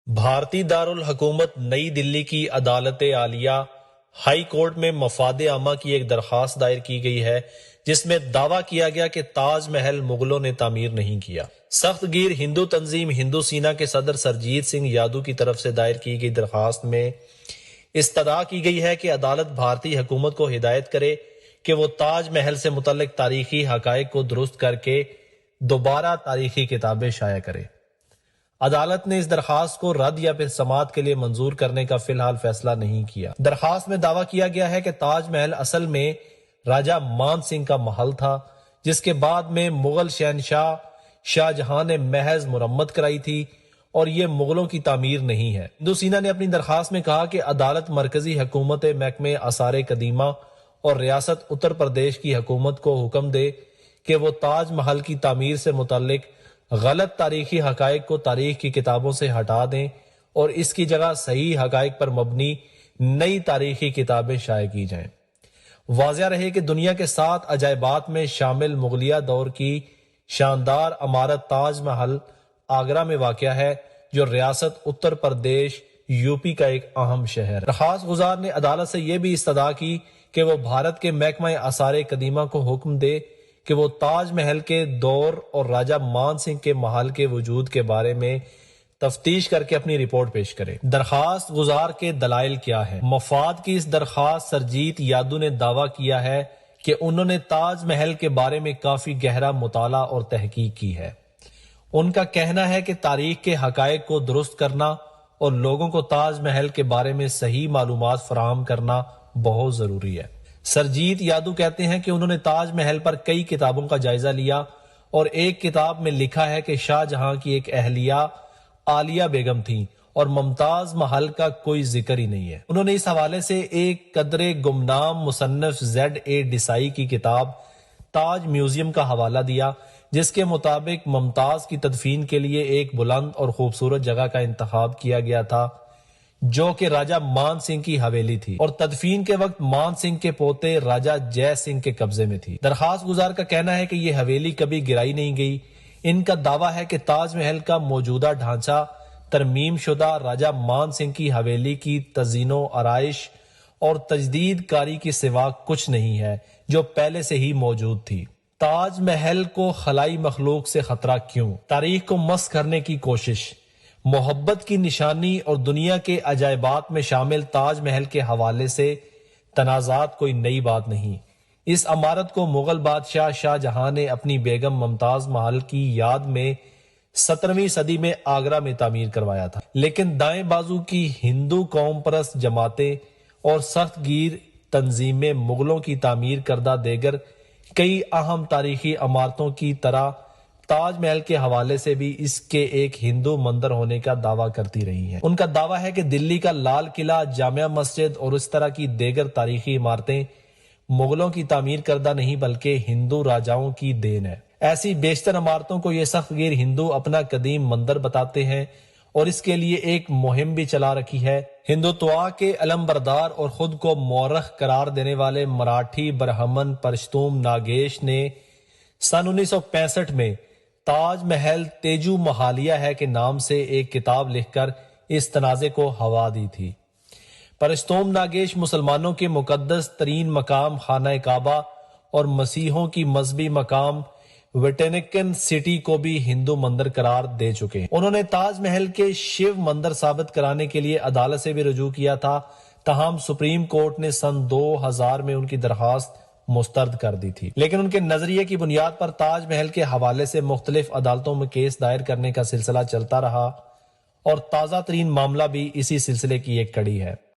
بھارتی دارالحکومت نئی دلی کی عدالت عالیہ ہائی کورٹ میں مفاد عامہ کی ایک درخواست دائر کی گئی ہے جس میں دعویٰ کیا گیا کہ تاج محل مغلوں نے تعمیر نہیں کیا۔ سخت گیر ہندو تنظیم ہندو سینا کے صدر سرجیت سنگھ یادو کی طرف سے دائر کی گئی درخواست میں استدعا کی گئی ہے کہ عدالت بھارتی حکومت کو ہدایت کرے کہ وہ تاج محل سے متعلق تاریخی حقائق کو درست کر کے دوبارہ تاریخی کتابیں شائع کرے۔ عدالت نے اس درخواست کو رد یا پھر سماعت کے لیے منظور کرنے کا فی الحال فیصلہ نہیں کیا۔ درخواست میں دعویٰ کیا گیا ہے کہ تاج محل اصل میں راجہ مان سنگھ کا محل تھا، جس کے بعد میں مغل شہنشاہ شاہ جہاں نے محض مرمت کرائی تھی اور یہ مغلوں کی تعمیر نہیں ہے۔ ہندو سینا نے اپنی درخواست میں کہا کہ عدالت مرکزی حکومت محکمہ آثار قدیمہ اور ریاست اتر پردیش کی حکومت کو حکم دے کہ وہ تاج محل کی تعمیر سے متعلق غلط تاریخی حقائق کو تاریخ کی کتابوں سے ہٹا دیں اور اس کی جگہ صحیح حقائق پر مبنی نئی تاریخی کتابیں شائع کی جائیں۔ واضح رہے کہ دنیا کے 7 عجائبات میں شامل مغلیہ دور کی شاندار عمارت تاج محل آگرہ میں واقع ہے، جو ریاست اتر پردیش یوپی کا ایک اہم شہر ہے۔ درخواست گزار نے عدالت سے یہ بھی استدعا کی کہ وہ بھارت کے محکمہ آثار قدیمہ کو حکم دے کہ وہ تاج محل کے دور اور راجہ مان سنگھ کے محل کے وجود کے بارے میں تفتیش کر کے اپنی رپورٹ پیش کرے۔ درخواست گزار کے دلائل کیا ہیں؟ مفاد کی اس درخواست سرجیت یادو نے دعویٰ کیا ہے کہ انہوں نے تاج محل کے بارے میں کافی گہرا مطالعہ اور تحقیق کی ہے۔ ان کا کہنا ہے کہ تاریخ کے حقائق کو درست کرنا اور لوگوں کو تاج محل کے بارے میں صحیح معلومات فراہم کرنا بہت ضروری ہے۔ سرجیت یادو کہتے ہیں کہ انہوں نے تاج محل پر کئی کتابوں کا جائزہ لیا اور ایک کتاب میں لکھا ہے کہ شاہ جہاں کی ایک اہلیہ عالیہ بیگم تھیں اور ممتاز محل کا کوئی ذکر ہی نہیں ہے۔ انہوں نے اس حوالے سے ایک قدرے گمنام مصنف ZA ڈیسائی کی کتاب تاج میوزیم کا حوالہ دیا، جس کے مطابق ممتاز کی تدفین کے لیے ایک بلند اور خوبصورت جگہ کا انتخاب کیا گیا تھا جو کہ راجہ مان سنگھ کی حویلی تھی اور تدفین کے وقت مان سنگھ کے پوتے راجہ جے سنگھ کے قبضے میں تھی۔ درخواست گزار کا کہنا ہے کہ یہ حویلی کبھی گرائی نہیں گئی۔ ان کا دعویٰ ہے کہ تاج محل کا موجودہ ڈھانچہ ترمیم شدہ راجہ مان سنگھ کی حویلی کی تزئین و آرائش اور تجدید کاری کی سوا کچھ نہیں ہے جو پہلے سے ہی موجود تھی۔ تاج محل کو خلائی مخلوق سے خطرہ کیوں؟ تاریخ کو مسخ کرنے کی کوشش، محبت کی نشانی اور دنیا کے عجائبات میں شامل تاج محل کے حوالے سے تنازعات کوئی نئی بات نہیں۔ اس عمارت کو مغل بادشاہ شاہ جہاں نے اپنی بیگم ممتاز محل کی یاد میں 17ویں صدی میں آگرہ میں تعمیر کروایا تھا، لیکن دائیں بازو کی ہندو قوم پرست جماعتیں اور سخت گیر تنظیمیں مغلوں کی تعمیر کردہ دیگر کئی اہم تاریخی عمارتوں کی طرح تاج محل کے حوالے سے بھی اس کے ایک ہندو مندر ہونے کا دعویٰ کرتی رہی ہیں۔ ان کا دعویٰ ہے کہ دلی کا لال قلعہ، جامع مسجد اور اس طرح کی دیگر تاریخی عمارتیں مغلوں کی تعمیر کردہ نہیں بلکہ ہندو راجاؤں کی دین ہے۔ ایسی بیشتر عمارتوں کو یہ سخت گیر ہندو اپنا قدیم مندر بتاتے ہیں اور اس کے لیے ایک مہم بھی چلا رکھی ہے۔ ہندوتوا کے علم بردار اور خود کو مورخ قرار دینے والے مراٹھی برہمن پرشتوم ناگیش نے سن 1965 میں تاج محل تیجو محالیہ ہے کے نام سے ایک کتاب لکھ کر اس تنازع کو ہوا دی تھی۔ پرشتوم ناگیش مسلمانوں کے مقدس ترین مقام خانہ کعبہ اور مسیحوں کی مذہبی مقام ویٹینکن سٹی کو بھی ہندو مندر قرار دے چکے ہیں۔ انہوں نے تاج محل کے شیو مندر ثابت کرانے کے لیے عدالت سے بھی رجوع کیا تھا، تاہم سپریم کورٹ نے سن 2000 میں ان کی درخواست مسترد کر دی تھی، لیکن ان کے نظریے کی بنیاد پر تاج محل کے حوالے سے مختلف عدالتوں میں کیس دائر کرنے کا سلسلہ چلتا رہا اور تازہ ترین معاملہ بھی اسی سلسلے کی ایک کڑی ہے۔